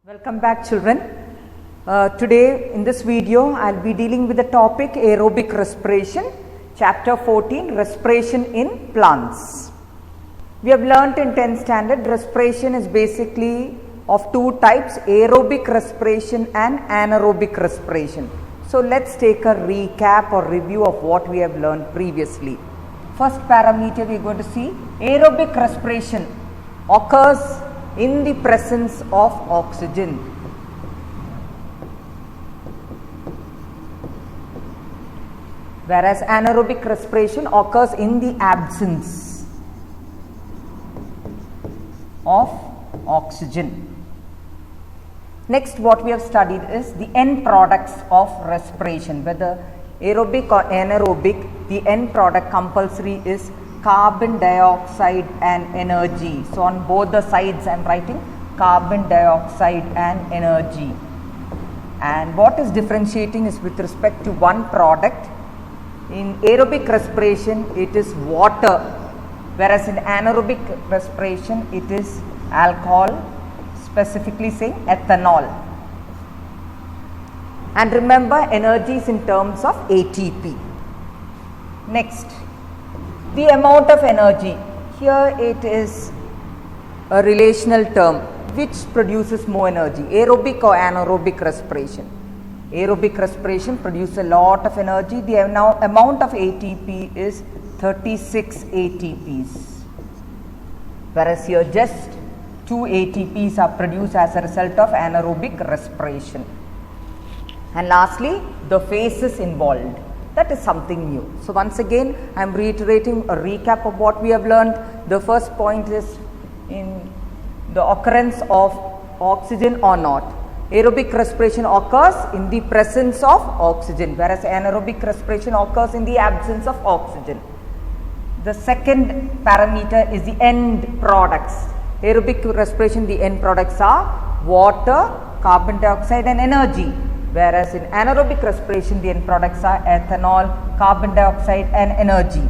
Welcome back, children. Today in this video I will be dealing with the topic aerobic respiration, chapter 14, respiration in plants. We have learnt in 10th standard respiration is basically of two types, aerobic respiration and anaerobic respiration. So let's take a recap or review of what we have learned previously. First parameter we are going to see, aerobic respiration occurs in the presence of oxygen. Whereas anaerobic respiration occurs in the absence of oxygen. Next, what we have studied is the end products of respiration, whether aerobic or anaerobic, the end product compulsory is carbon dioxide and energy. So on both the sides I am writing carbon dioxide and energy. And what is differentiating is with respect to one product. In aerobic respiration it is water, whereas in anaerobic respiration it is alcohol, specifically saying ethanol. And remember, energy is in terms of ATP. Next, the amount of energy. Here it is a relational term. Which produces more energy, aerobic or anaerobic respiration? Aerobic respiration produces a lot of energy. The amount of ATP is 36 ATPs. Whereas here just 2 ATPs are produced as a result of anaerobic respiration. And lastly, the phases involved. That is something new. So once again I am reiterating a recap of what we have learned. The first point is in the occurrence of oxygen or not. Aerobic respiration occurs in the presence of oxygen, whereas anaerobic respiration occurs in the absence of oxygen. The second parameter is the end products. Aerobic respiration, the end products are water, carbon dioxide and energy. Whereas in anaerobic respiration the end products are ethanol, carbon dioxide and energy.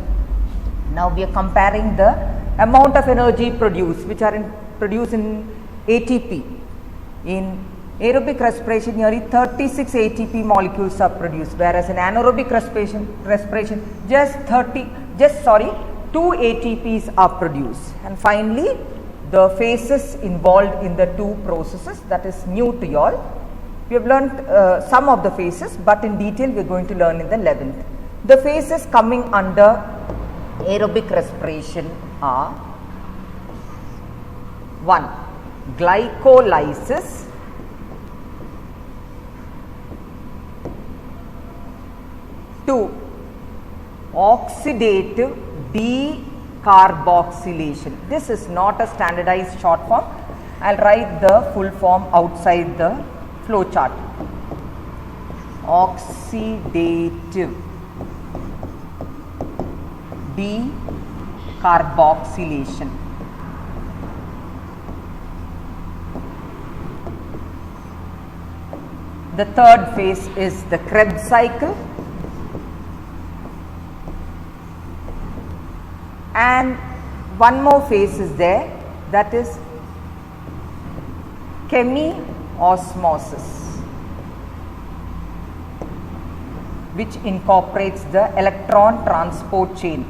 Now we are comparing the amount of energy produced, which are produced in ATP. In aerobic respiration nearly 36 ATP molecules are produced, whereas in anaerobic respiration just 2 ATPs are produced. And finally, the phases involved in the two processes, that is new to you all. We have learnt some of the phases, but in detail we are going to learn in the 11th. The phases coming under aerobic respiration are 1. Glycolysis, 2. Oxidative decarboxylation. This is not a standardized short form. I will write the full form outside the flow chart. Oxidative decarboxylation. The third phase is the Krebs cycle, and one more phase is there, that is chemiosmosis, which incorporates the electron transport chain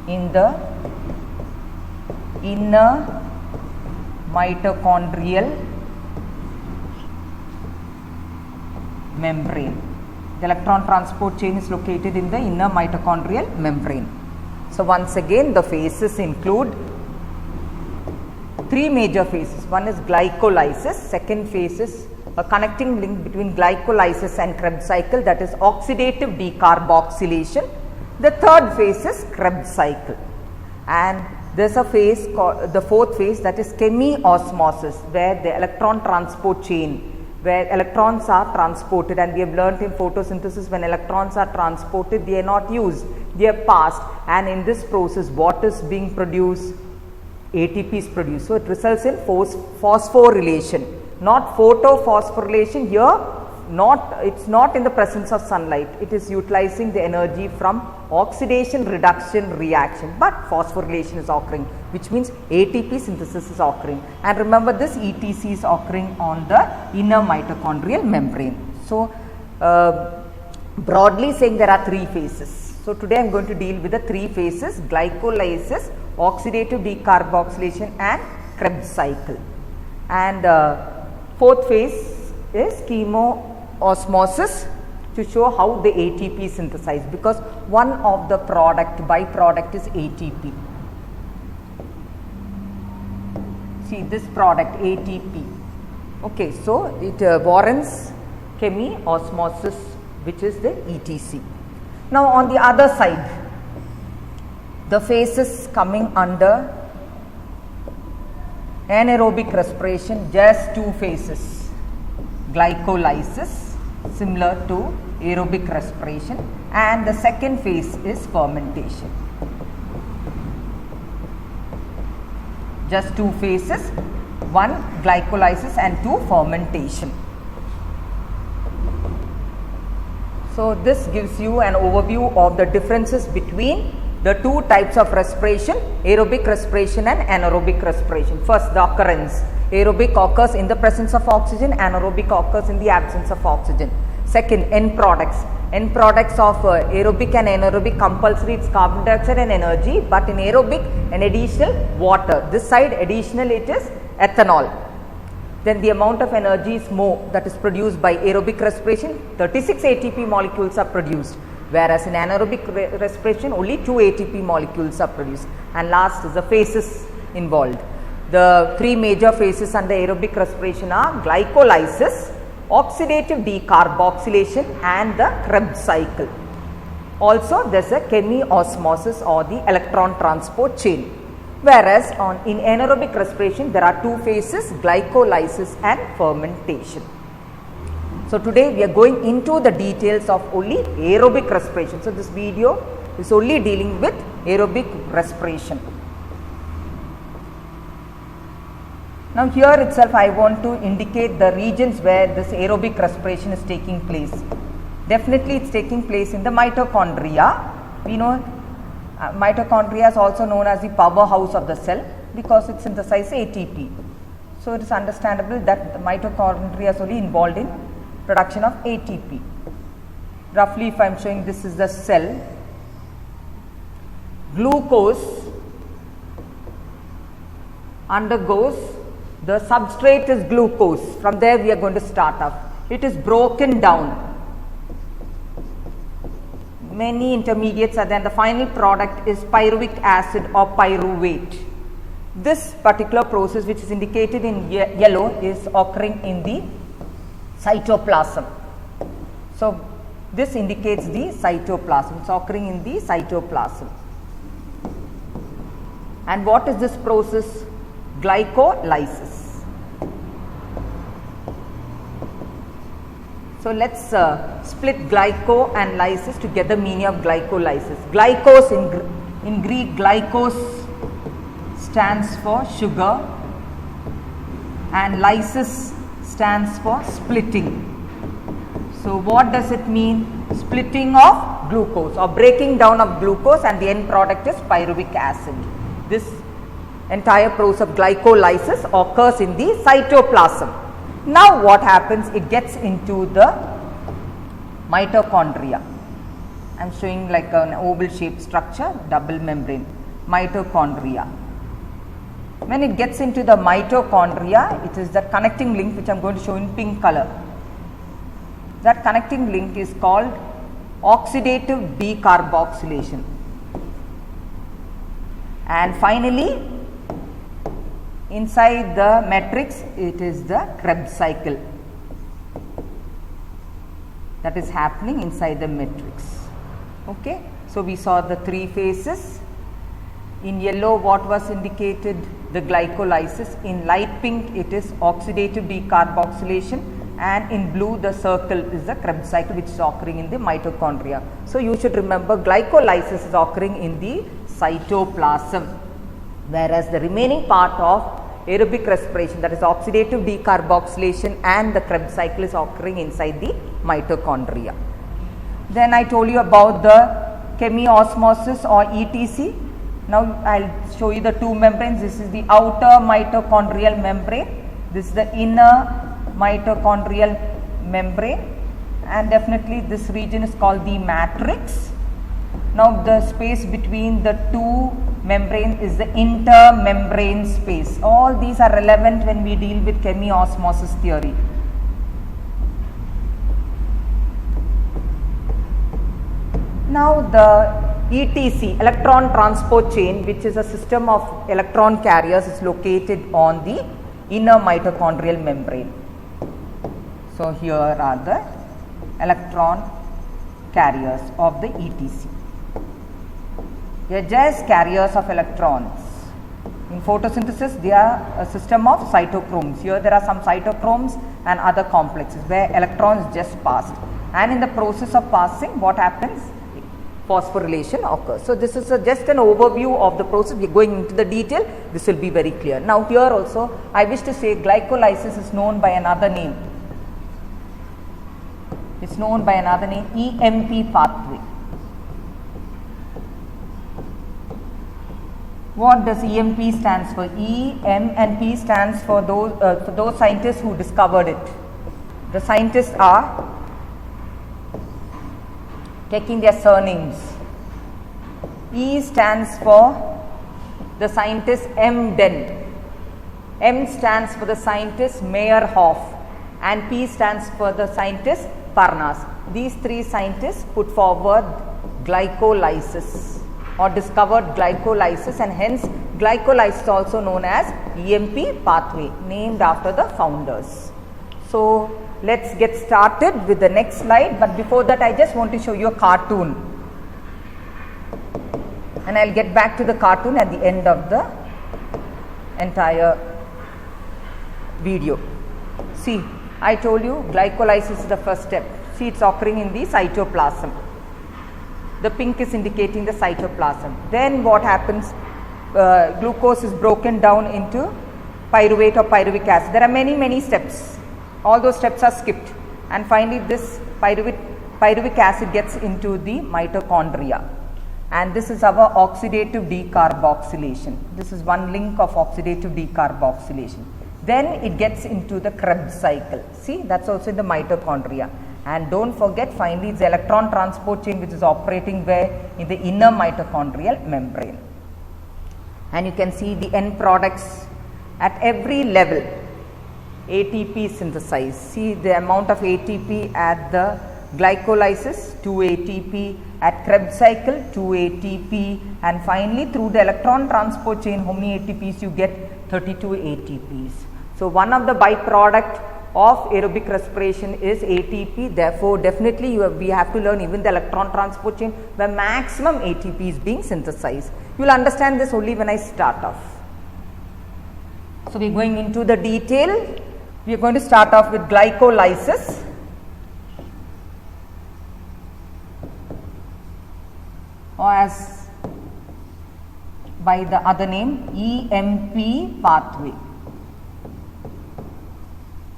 in the inner mitochondrial membrane. The electron transport chain is located in the inner mitochondrial membrane. So once again the phases include 3 major phases. One is glycolysis, second phase is a connecting link between glycolysis and Krebs cycle, that is oxidative decarboxylation. The third phase is Krebs cycle, and there is a phase called the fourth phase, that is chemiosmosis, where the electron transport chain, where electrons are transported, and we have learnt in photosynthesis when electrons are transported they are not used, they are passed, and in this process what is being produced? ATP is produced. So it results in phosphorylation, not photophosphorylation. Here it's not in the presence of sunlight, it is utilizing the energy from oxidation reduction reaction, but phosphorylation is occurring, which means ATP synthesis is occurring. And remember, this ETC is occurring on the inner mitochondrial membrane. So, broadly saying there are 3 phases. So, today I am going to deal with the 3 phases: glycolysis, oxidative decarboxylation and Krebs cycle. And 4th phase is chemoosmosis, to show how the ATP is synthesized, because one of the byproduct is ATP. See this product ATP. Okay, so it warrants chemiosmosis, which is the ETC. Now on the other side, the phases coming under anaerobic respiration, just 2 phases: glycolysis, similar to aerobic respiration, and the second phase is fermentation. Just 2 phases, 1 glycolysis and 2 fermentation. So this gives you an overview of the differences between the 2 types of respiration, aerobic respiration and anaerobic respiration. First, the occurrence. Aerobic occurs in the presence of oxygen, anaerobic occurs in the absence of oxygen. Second, end products. End products of aerobic and anaerobic, compulsory it's carbon dioxide and energy, but in aerobic an additional water. This side additional it is ethanol. Then the amount of energy is more, that is produced by aerobic respiration. 36 ATP molecules are produced, whereas in anaerobic respiration only 2 ATP molecules are produced. And last is the phases involved. The 3 major phases under aerobic respiration are glycolysis, oxidative decarboxylation and the Krebs cycle. Also there is a chemiosmosis or the electron transport chain. Whereas in anaerobic respiration there are 2 phases, glycolysis and fermentation. So today we are going into the details of only aerobic respiration. So this video is only dealing with aerobic respiration. Now here itself I want to indicate the regions where this aerobic respiration is taking place. Definitely it is taking place in the mitochondria. We know mitochondria is also known as the powerhouse of the cell because it synthesizes ATP. So it is understandable that the mitochondria is only involved in production of ATP. Roughly, if I am showing, this is the cell. Glucose undergoes, the substrate is glucose. From there we are going to start off. It is broken down. Many intermediates are there, and the final product is pyruvic acid or pyruvate. This particular process, which is indicated in yellow, is occurring in the cytoplasm. So this indicates the cytoplasm. It is occurring in the cytoplasm. And what is this process? Glycolysis. So let us split glyco and lysis to get the meaning of glycolysis. Glycose in Greek, glycos stands for sugar and lysis stands for splitting. So what does it mean? Splitting of glucose or breaking down of glucose, and the end product is pyruvic acid. This entire process of glycolysis occurs in the cytoplasm. Now what happens? It gets into the mitochondria. I am showing like an oval shaped structure, double membrane, mitochondria. When it gets into the mitochondria, it is the connecting link which I am going to show in pink color. That connecting link is called oxidative decarboxylation. And finally, inside the matrix, it is the Krebs cycle that is happening inside the matrix. Okay. So we saw the 3 phases. In yellow, what was indicated? The glycolysis. In light pink, it is oxidative decarboxylation, and in blue the circle is the Krebs cycle, which is occurring in the mitochondria. So you should remember, glycolysis is occurring in the cytoplasm, whereas the remaining part of aerobic respiration, that is oxidative decarboxylation, and the Krebs cycle is occurring inside the mitochondria. Then I told you about the chemiosmosis or ETC. Now I will show you the two membranes. This is the outer mitochondrial membrane, this is the inner mitochondrial membrane, and definitely this region is called the matrix. Now the space between the two membranes is the intermembrane space. All these are relevant when we deal with chemiosmosis theory. Now the ETC, electron transport chain, which is a system of electron carriers, is located on the inner mitochondrial membrane. So here are the electron carriers of the ETC. They are just carriers of electrons. In photosynthesis, they are a system of cytochromes. Here there are some cytochromes and other complexes where electrons just passed. And in the process of passing, what happens? Phosphorylation occurs. So this is just an overview of the process. We are going into the detail. This will be very clear. Now here also, I wish to say glycolysis is known by another name. It's known by another name, EMP pathway. What does EMP stands for? E, M and P stands for those scientists who discovered it. The scientists are taking their surnames. E stands for the scientist M. Den. M stands for the scientist Meyerhoff, and P stands for the scientist Parnas. These three scientists put forward glycolysis or discovered glycolysis, and hence glycolysis is also known as EMP pathway, named after the founders. So let's get started with the next slide, but before that I just want to show you a cartoon, and I will get back to the cartoon at the end of the entire video. See, I told you glycolysis is the first step. See, it's occurring in the cytoplasm. The pink is indicating the cytoplasm. Then what happens? Glucose is broken down into pyruvate or pyruvic acid. There are many steps. All those steps are skipped, and finally this pyruvic acid gets into the mitochondria, and this is our oxidative decarboxylation. This is one link of oxidative decarboxylation. Then it gets into the Krebs cycle. See, that's also in the mitochondria. And don't forget, finally it's the electron transport chain which is operating where? In the inner mitochondrial membrane. And you can see the end products at every level. ATP synthesized. See the amount of ATP at the glycolysis, 2 ATP, at Krebs cycle 2 ATP, and finally through the electron transport chain, how many ATPs you get? 32 ATPs. So one of the byproduct of aerobic respiration is ATP. Therefore, definitely we have to learn even the electron transport chain where maximum ATP is being synthesized. You will understand this only when I start off. So we are going into the detail. We are going to start off with glycolysis. Or as by the other name, EMP pathway,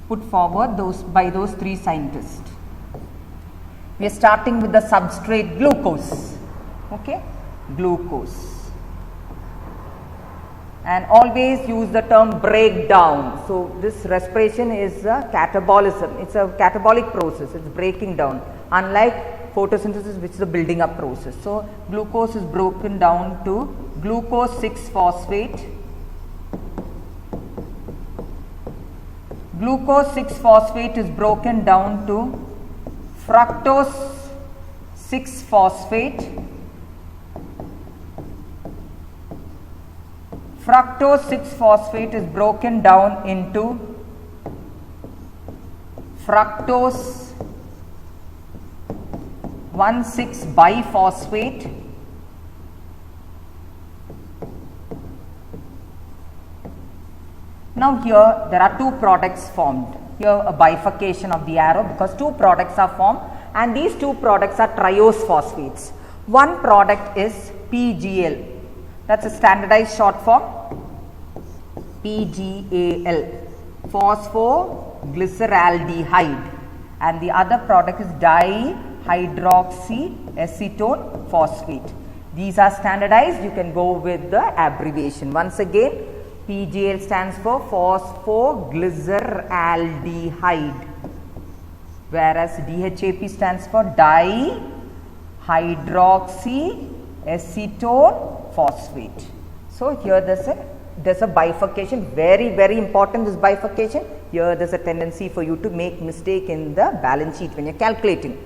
put forward by those three scientists. We are starting with the substrate glucose. Okay, glucose. And always use the term breakdown. So this respiration is a catabolism. It's a catabolic process. It's breaking down. Unlike photosynthesis, which is a building up process. So glucose is broken down to glucose 6-phosphate. Glucose 6-phosphate is broken down to fructose 6-phosphate. Fructose 6-phosphate is broken down into fructose 1,6-biphosphate. Now here there are two products formed. Here a bifurcation of the arrow because two products are formed, and these two products are triose phosphates. One product is PGL. That's a standardized short form. PGAL, phosphoglyceraldehyde, and the other product is dihydroxyacetone phosphate. These are standardized, you can go with the abbreviation. Once again, PGAL stands for phosphoglyceraldehyde, whereas DHAP stands for dihydroxyacetone phosphate. So here there's a bifurcation, very important, this bifurcation. Here there's a tendency for you to make mistake in the balance sheet when you're calculating.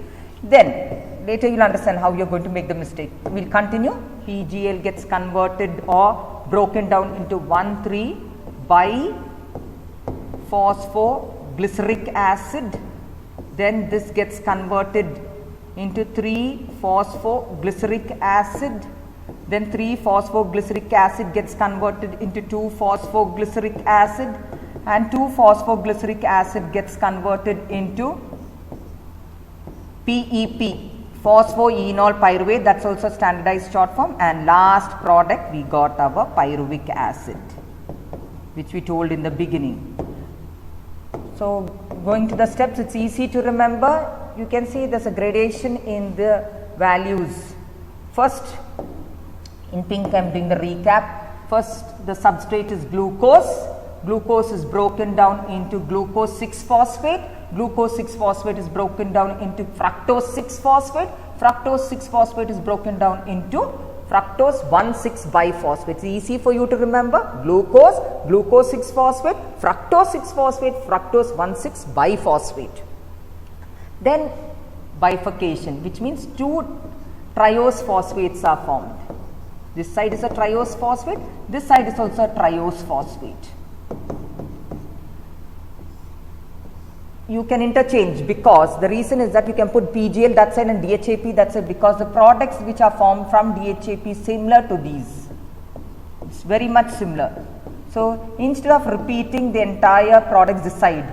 Then later you'll understand how you're going to make the mistake. We'll continue. PGL gets converted or broken down into 1,3-biphosphoglyceric acid. Then this gets converted into 3-phosphoglyceric acid. Then 3-phosphoglyceric acid gets converted into 2-phosphoglyceric acid, and 2-phosphoglyceric acid gets converted into PEP, phosphoenol pyruvate, that's also standardized short form, and last product we got our pyruvic acid, which we told in the beginning. So going to the steps, it's easy to remember. You can see there's a gradation in the values. First, in pink I'm doing the recap. First, the substrate is glucose. Glucose is broken down into glucose 6-phosphate. Glucose 6-phosphate is broken down into fructose 6-phosphate. Fructose 6-phosphate is broken down into fructose 1,6-biphosphate. It's easy for you to remember. Glucose, glucose 6-phosphate, fructose 6-phosphate, fructose 1,6-biphosphate. Then bifurcation, which means 2 triose phosphates are formed. This side is a triose phosphate, this side is also a triose phosphate. You can interchange, because the reason is that you can put PGL that side and DHAP that side, because the products which are formed from DHAP is similar to these. It's very much similar. So instead of repeating the entire products this side,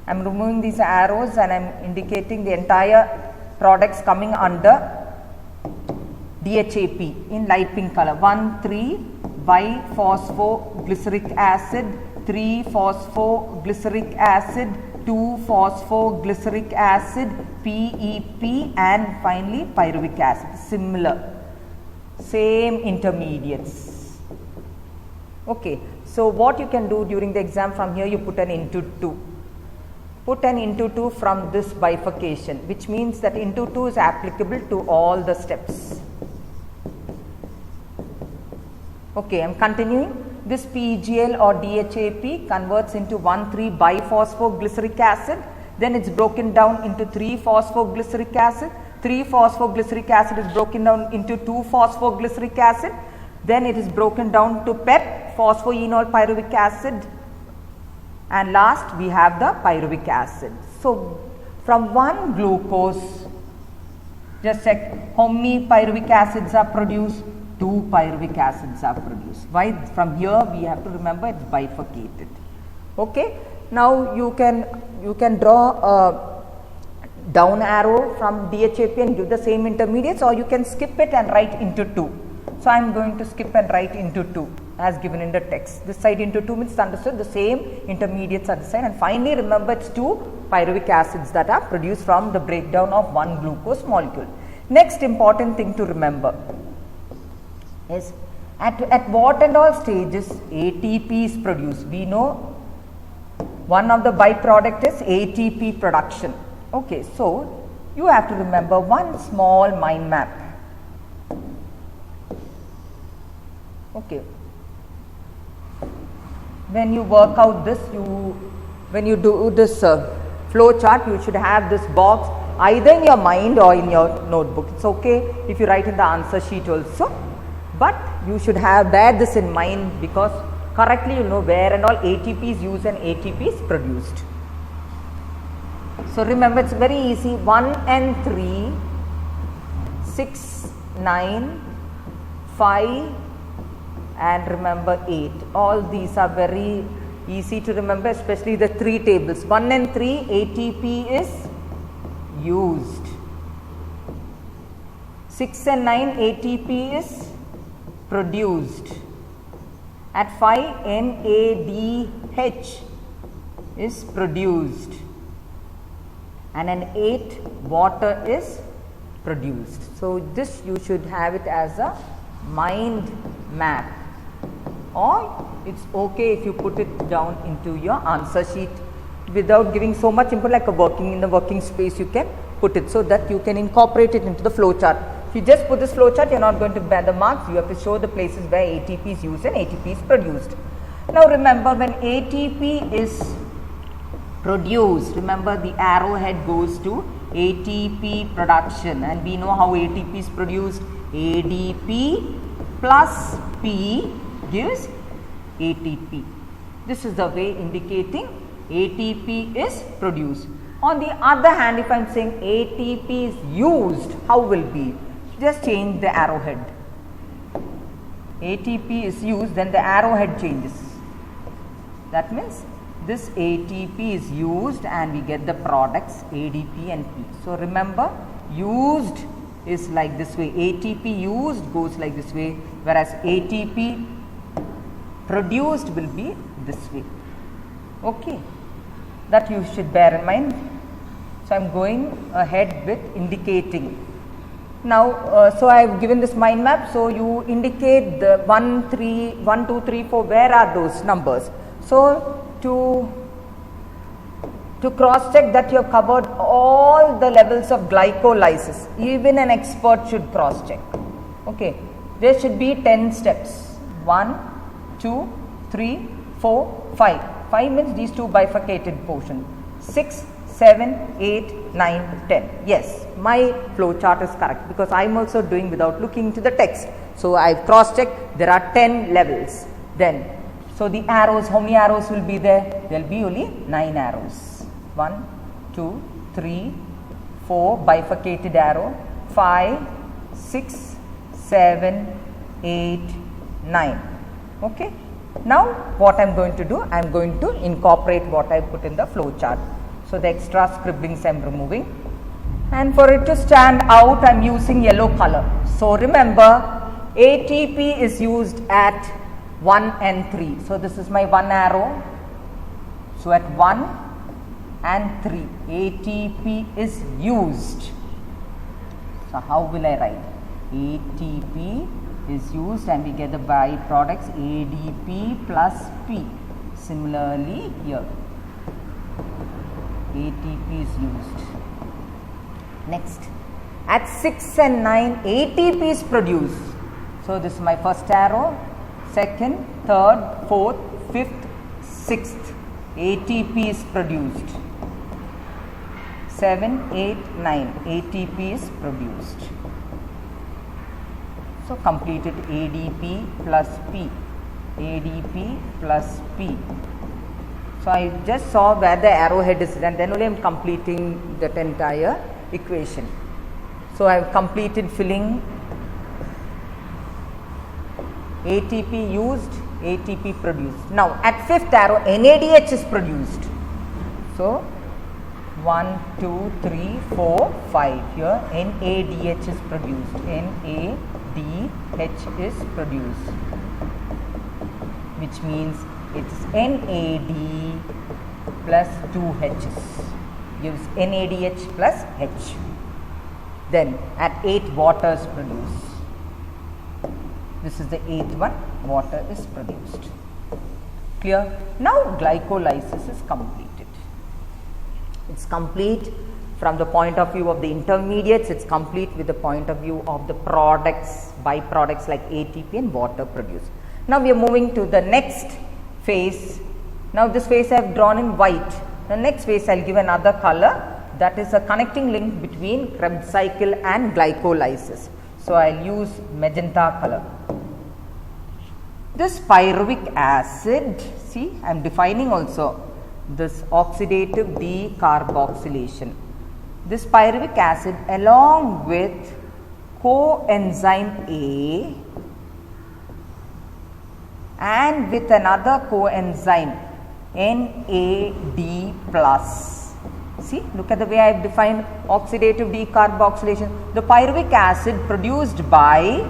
I am removing these arrows and I am indicating the entire products coming under DHAP in light pink color. 1,3-biphosphoglyceric acid, 3-phosphoglyceric acid, 2-phosphoglyceric acid, PEP, and finally pyruvic acid. Similar, same intermediates. Okay, so what you can do during the exam, from here you put an into 2. Put an into 2 from this bifurcation, which means that into 2 is applicable to all the steps. Okay, I am continuing. This PGL or DHAP converts into 1,3-biphosphoglyceric acid. Then it's broken down into 3-phosphoglyceric acid. 3-phosphoglyceric acid is broken down into 2-phosphoglyceric acid. Then it is broken down to PEP, phosphoenol pyruvic acid. And last we have the pyruvic acid. So from one glucose, just check how many pyruvic acids are produced. 2 pyruvic acids are produced. Why? From here we have to remember it's bifurcated. Okay. Now you can draw a down arrow from DHAP and give the same intermediates, or you can skip it and write into 2. So I am going to skip and write into 2 as given in the text. This side into 2 means understood the same intermediates are the same, and finally remember it's 2 pyruvic acids that are produced from the breakdown of one glucose molecule. Next important thing to remember is at what and all stages ATP is produced. We know one of the byproduct is ATP production. Okay, so you have to remember one small mind map. Okay, when you work out this, when you do this flow chart, you should have this box either in your mind or in your notebook. It's okay if you write in the answer sheet also, but you should bear this in mind, because correctly you know where and all ATP is used and ATP is produced. So remember, it's very easy. 1 and 3, 6, 9, 5 and remember 8. All these are very easy to remember, especially the 3 tables. 1 and 3 ATP is used. 6 and 9 ATP is produced. At 5, NADH is produced and an 8 water is produced. So, this you should have it as a mind map, or it is okay if you put it down into your answer sheet without giving so much input, like a working in the working space you can put it, so that you can incorporate it into the flow chart. If you just put this flow chart, you are not going to bear the marks. You have to show the places where ATP is used and ATP is produced. Now, remember, when ATP is produced, remember the arrowhead goes to ATP production, and we know how ATP is produced. ADP plus P gives ATP. This is the way indicating ATP is produced. On the other hand, if I am saying ATP is used, how will be? Just change the arrowhead. ATP is used, then the arrowhead changes. That means this ATP is used and we get the products ADP and P. So, remember, used is like this way, ATP used goes like this way, whereas ATP produced will be this way. Okay, that you should bear in mind. So, I am going ahead with indicating. Now, so I have given this mind map. So, you indicate the 1, 2, 3, 4, where are those numbers? So, to cross check that you have covered all the levels of glycolysis, even an expert should cross check. Okay, there should be 10 steps. 1, 2, 3, 4, 5. 5 means these two bifurcated portions. 6, 7, 8, 9, 10. Yes, my flow chart is correct, because I am also doing without looking into the text. So, I have cross checked, there are 10 levels. Then, so the arrows, how many arrows will be there? There will be only 9 arrows. 1, 2, 3, 4 bifurcated arrow, 5, 6, 7, 8, 9. Okay. Now, what I am going to do? I am going to incorporate what I put in the flow chart. So, the extra scribblings I am removing, and for it to stand out, I am using yellow color. So, remember, ATP is used at 1 and 3. So, this is my 1 arrow. So, at 1 and 3, ATP is used. So, how will I write? ATP is used and we get the byproducts ADP plus P. Similarly, here ATP is used. Next, at 6 and 9, ATP is produced. So, this is my first arrow, second, third, fourth, fifth, sixth, ATP is produced. 7, 8, 9, ATP is produced. So, completed ADP plus P, ADP plus P. So, I just saw where the arrowhead is, and then only I am completing that entire equation. So, I have completed filling ATP used, ATP produced. Now, at 5th arrow, NADH is produced. So, 1, 2, 3, 4, 5. Here NADH is produced. NADH is produced, which means it is NAD plus 2 H's, gives NADH plus H. Then at 8, water is produced. This is the 8th one, water is produced. Clear? Now, glycolysis is completed. It is complete from the point of view of the intermediates, it is complete with the point of view of the products, byproducts like ATP and water produced. Now, we are moving to the next phase. Now, this phase I have drawn in white. The next phase I will give another color, that is a connecting link between Krebs cycle and glycolysis. So, I will use magenta color. This pyruvic acid, see, I am defining also this oxidative decarboxylation. This pyruvic acid along with coenzyme A and with another coenzyme NAD plus. See, look at the way I have defined oxidative decarboxylation. The pyruvic acid produced by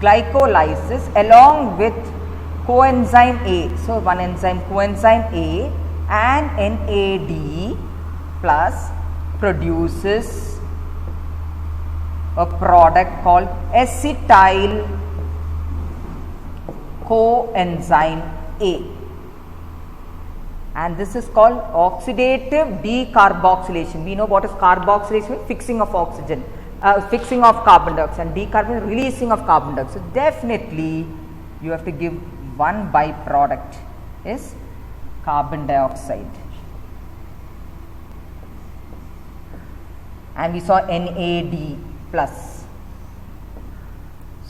glycolysis along with coenzyme A. So, one enzyme coenzyme A and NAD plus produces a product called acetyl coenzyme A, and this is called oxidative decarboxylation. We know what is carboxylation, fixing of oxygen, fixing of carbon dioxide, and decarbonation, releasing of carbon dioxide. So, definitely you have to give one byproduct is carbon dioxide, and we saw NAD plus.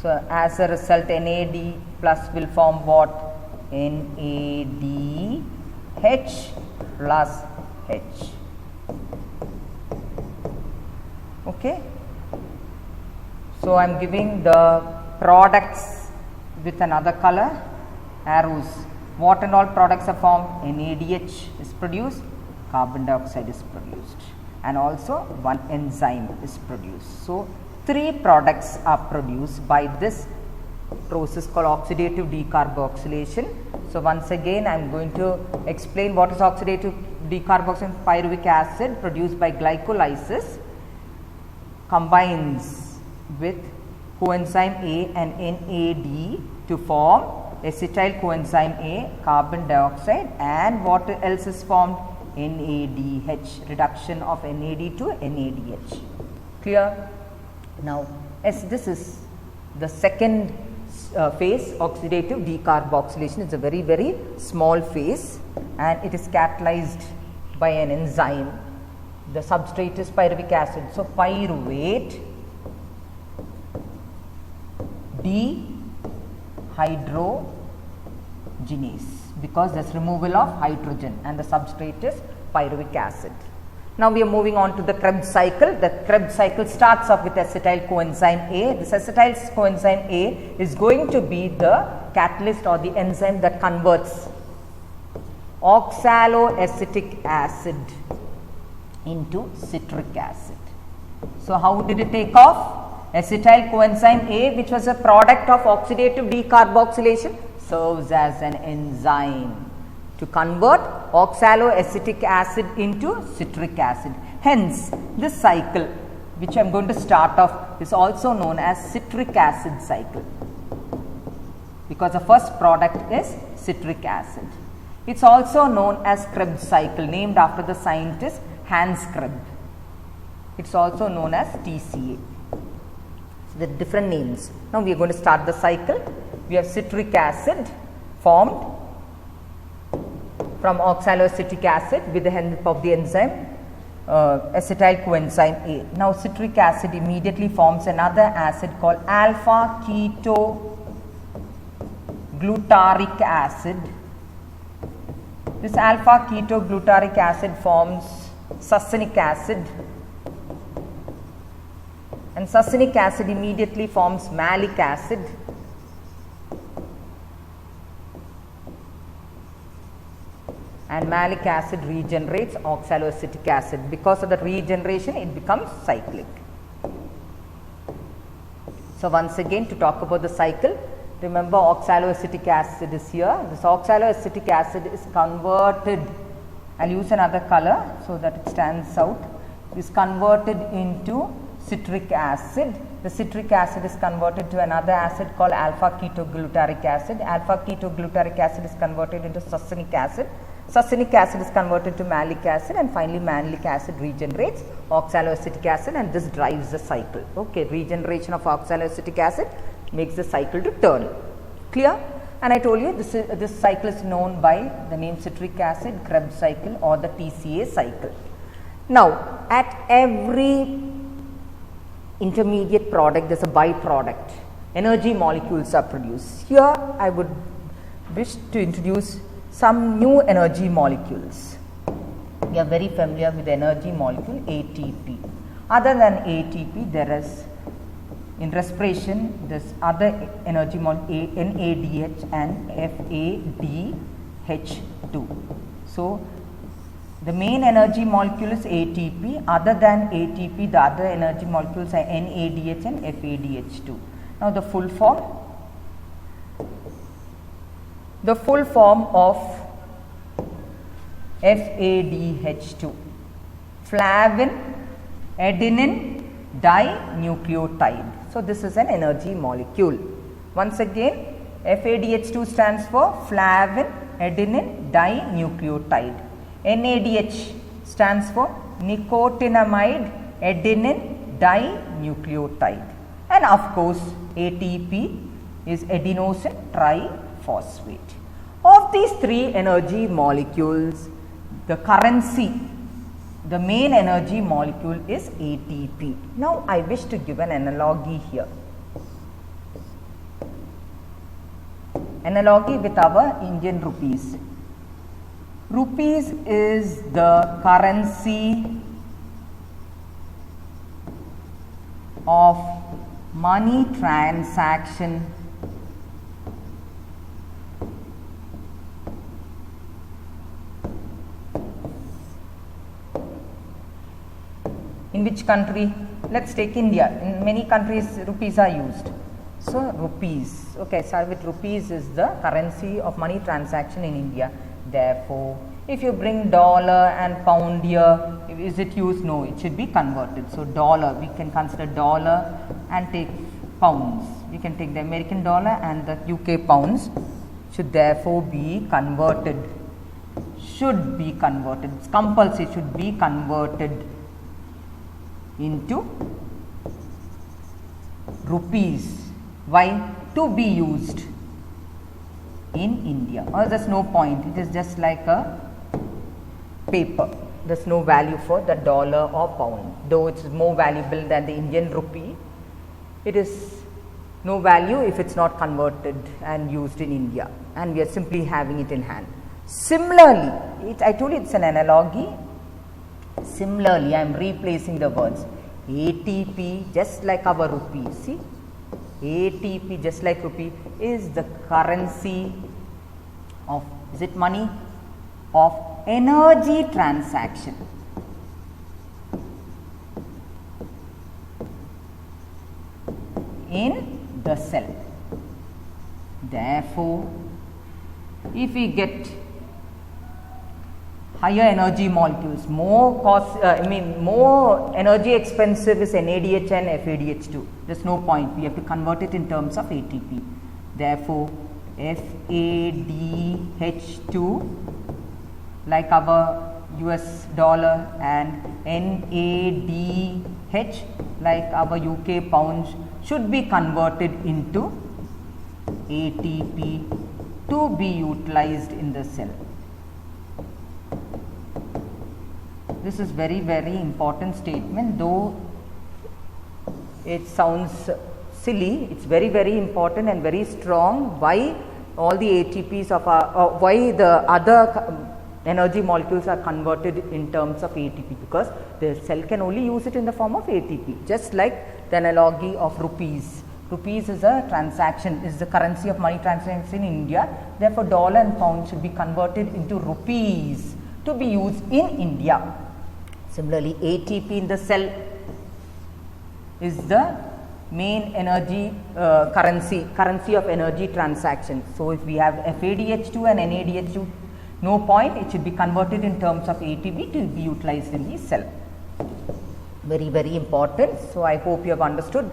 So, as a result NAD plus will form what? NADH plus H. Okay. So, I am giving the products with another color, arrows. What and all products are formed? NADH is produced, carbon dioxide is produced, and also one enzyme is produced. So, 3 products are produced by this process called oxidative decarboxylation. So, once again I am going to explain what is oxidative decarboxylation. Pyruvic acid produced by glycolysis combines with coenzyme A and NAD to form acetyl coenzyme A, carbon dioxide, and what else is formed? NADH, reduction of NAD to NADH. Clear? Now, as this is the second phase, oxidative decarboxylation is a very, very small phase, and it is catalyzed by an enzyme. The substrate is pyruvic acid. So, pyruvate dehydrogenase, because there is removal of hydrogen and the substrate is pyruvic acid. Now, we are moving on to the Krebs cycle. The Krebs cycle starts off with acetyl coenzyme A. This acetyl coenzyme A is going to be the catalyst or the enzyme that converts oxaloacetic acid into citric acid. So, how did it take off? Acetyl coenzyme A, which was a product of oxidative decarboxylation, serves as an enzyme to convert oxaloacetic acid into citric acid. Hence, this cycle which I am going to start off is also known as citric acid cycle, because the first product is citric acid. It is also known as Krebs cycle, named after the scientist Hans Krebs. It is also known as TCA. So, the different names. Now, we are going to start the cycle. We have citric acid formed from oxaloacetic acid with the help of the enzyme acetyl coenzyme A. Now, citric acid immediately forms another acid called alpha ketoglutaric acid. This alpha ketoglutaric acid forms succinic acid, and succinic acid immediately forms malic acid. And malic acid regenerates oxaloacetic acid. Because of the regeneration, it becomes cyclic. So, once again, to talk about the cycle, remember oxaloacetic acid is here. This oxaloacetic acid is converted, I will use another color so that it stands out, is converted into citric acid. The citric acid is converted to another acid called alpha ketoglutaric acid. Alpha ketoglutaric acid is converted into succinic acid. Succinic acid is converted to malic acid, and finally malic acid regenerates oxaloacetic acid, and this drives the cycle. Okay, regeneration of oxaloacetic acid makes the cycle to turn. Clear? And I told you this cycle is known by the name citric acid, Krebs cycle, or the TCA cycle. Now, at every intermediate product there is a byproduct. Energy molecules are produced. Here I would wish to introduce some new energy molecules. We are very familiar with the energy molecule ATP. Other than ATP, there is in respiration this other energy molecule NADH and FADH2. So, the main energy molecule is ATP. Other than ATP, the other energy molecules are NADH and FADH2. Now the full form. The full form of FADH2, flavin adenine dinucleotide. So this is an energy molecule. Once again, FADH2 stands for flavin adenine dinucleotide. NADH stands for nicotinamide adenine dinucleotide. And of course, ATP is adenosine triphosphate. Of these three energy molecules, the currency, the main energy molecule is ATP. Now I wish to give an analogy here. Analogy with our Indian rupees. Rupees is the currency of money transaction in which country? Let's take India. In many countries rupees are used. So rupees, okay, start with rupees is the currency of money transaction in India. Therefore, if you bring dollar and pound here, is it used? No, it should be converted. So dollar, we can consider dollar and take pounds. We can take the American dollar and the UK pounds should therefore be converted. Should be converted. It's compulsory, should be converted into rupees. Why? To be used in India. Or there's no point, it is just like a paper. There's no value for the dollar or pound. Though it's more valuable than the Indian rupee, it is no value if it's not converted and used in India, and we are simply having it in hand. Similarly, I told you it's an analogy. Similarly, I am replacing the words. ATP, just like our rupee, see, ATP just like rupee is the currency of, is it money? Of energy transaction. In the cell. Therefore, if we get higher energy molecules, more cost, more energy expensive is NADH and FADH2. There's no point. We have to convert it in terms of ATP. Therefore, FADH2, like our US dollar, and NADH, like our UK pounds, should be converted into ATP to be utilized in the cell. This is very, very important statement, though it sounds silly. It's very, very important and very strong. Why all the ATPs of our, why the other energy molecules are converted in terms of ATP? Because the cell can only use it in the form of ATP. Just like the analogy of rupees. Rupees is a transaction, is the currency of money transaction in India. Therefore, dollar and pound should be converted into rupees to be used in India. Similarly, ATP in the cell is the main energy currency of energy transaction. So, if we have FADH2 and NADH2, no point, it should be converted in terms of ATP to be utilized in the cell. Very, very important. So, I hope you have understood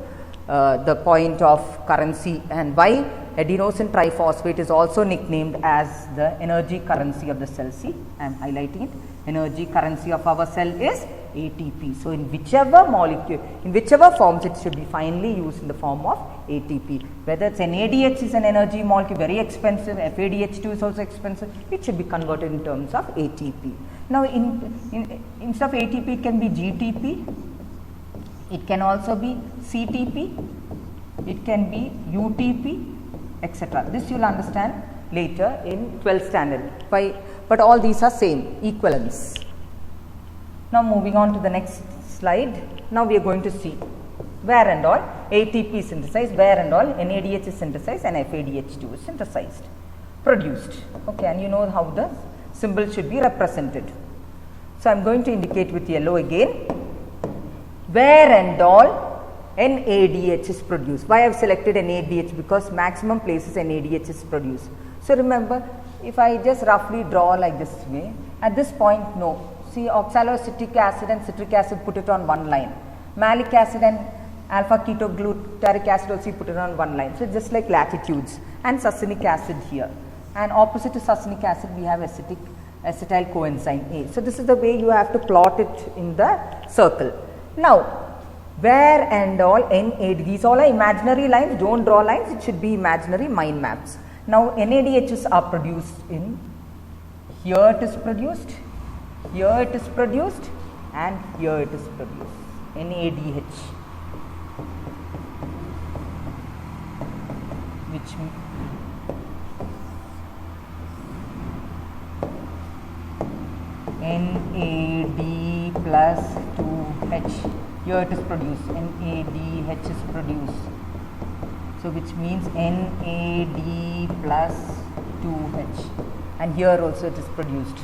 the point of currency and why adenosine triphosphate is also nicknamed as the energy currency of the cell. See, I am highlighting it. Energy currency of our cell is ATP. So, in whichever molecule, in whichever forms, it should be finally used in the form of ATP. Whether it's NADH is an energy molecule, very expensive, FADH2 is also expensive, it should be converted in terms of ATP. Now, instead of ATP, it can be GTP, it can also be CTP, it can be UTP, etc. This you will understand later in 12th standard. But all these are same, equivalence. Now, moving on to the next slide. Now, we are going to see where and all ATP is synthesized, where and all NADH is synthesized and FADH2 is synthesized, produced. Okay, and you know how the symbol should be represented. So, I am going to indicate with yellow again. Where and all NADH is produced. Why I have selected NADH? Because maximum places NADH is produced. So remember, if I just roughly draw like this way, at this point, no. See, oxaloacetic acid and citric acid, put it on one line. Malic acid and alpha ketoglutaric acid also, you put it on one line. So just like latitudes. And succinic acid here. And opposite to succinic acid, we have acetyl coenzyme A. So this is the way you have to plot it in the circle. Now, where and all NAD, these all are imaginary lines, don't draw lines, it should be imaginary mind maps. Now NADHs are produced in, here it is produced, here it is produced, and here it is produced, NADH, which NAD plus 2H, here it is produced, NADH is produced. So which means NAD plus 2H, and here also it is produced,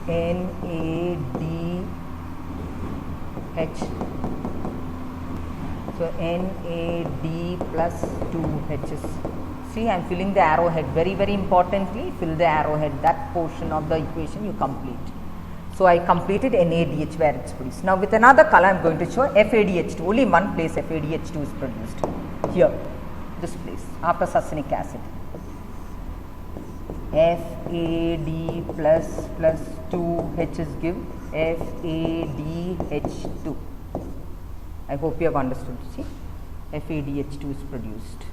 NADH. So NAD plus 2Hs. See, I am filling the arrowhead, very importantly, fill the arrowhead, that portion of the equation you complete. So I completed NADH where it is produced. Now with another color I am going to show FADH2, only in one place FADH2 is produced, here, this place, after succinic acid. FAD plus 2Hs give FADH2. I hope you have understood. See, FADH2 is produced.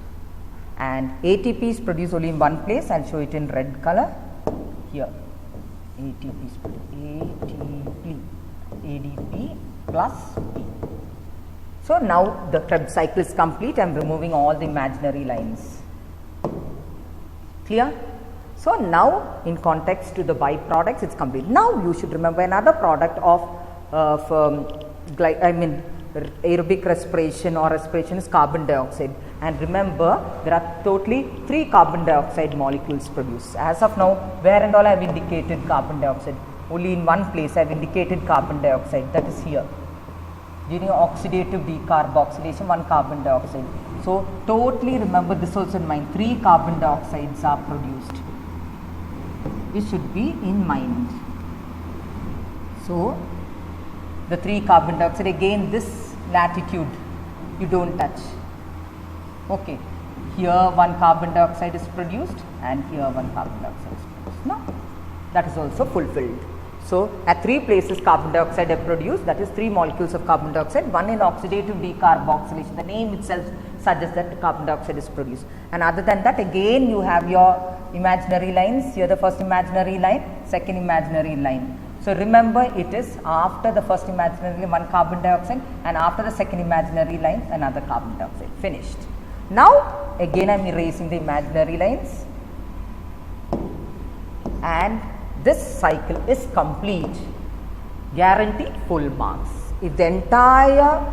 And ATP is produced only in one place. I will show it in red color here. ATP is produced. ADP plus P. So now the Krebs cycle is complete. I am removing all the imaginary lines. Clear? So now in context to the byproducts, it's complete. Now you should remember another product of aerobic respiration or respiration is carbon dioxide. And remember, there are totally 3 carbon dioxide molecules produced. As of now, where and all I have indicated carbon dioxide? Only in one place I have indicated carbon dioxide, that is here. During oxidative decarboxylation, 1 carbon dioxide. So totally remember this also in mind, 3 carbon dioxides are produced. This should be in mind. So the 3 carbon dioxide, again this latitude you don't touch. Okay, here 1 carbon dioxide is produced and here 1 carbon dioxide is produced. No, that is also fulfilled. So at 3 places carbon dioxide are produced, that is 3 molecules of carbon dioxide, 1 in oxidative decarboxylation. The name itself suggests that carbon dioxide is produced. And other than that, again you have your imaginary lines. Here the first imaginary line, second imaginary line. So remember, it is after the first imaginary line 1 carbon dioxide and after the second imaginary line another carbon dioxide. Finished. Now again I am erasing the imaginary lines and this cycle is complete. Guaranteed full marks. If the entire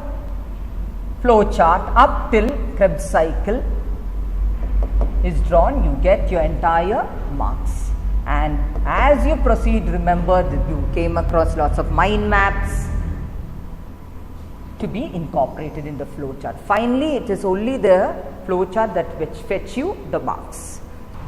flow chart up till Krebs cycle is drawn, you get your entire marks. And as you proceed, remember that you came across lots of mind maps to be incorporated in the flow chart. Finally, it is only the flow chart that which fetch you the marks.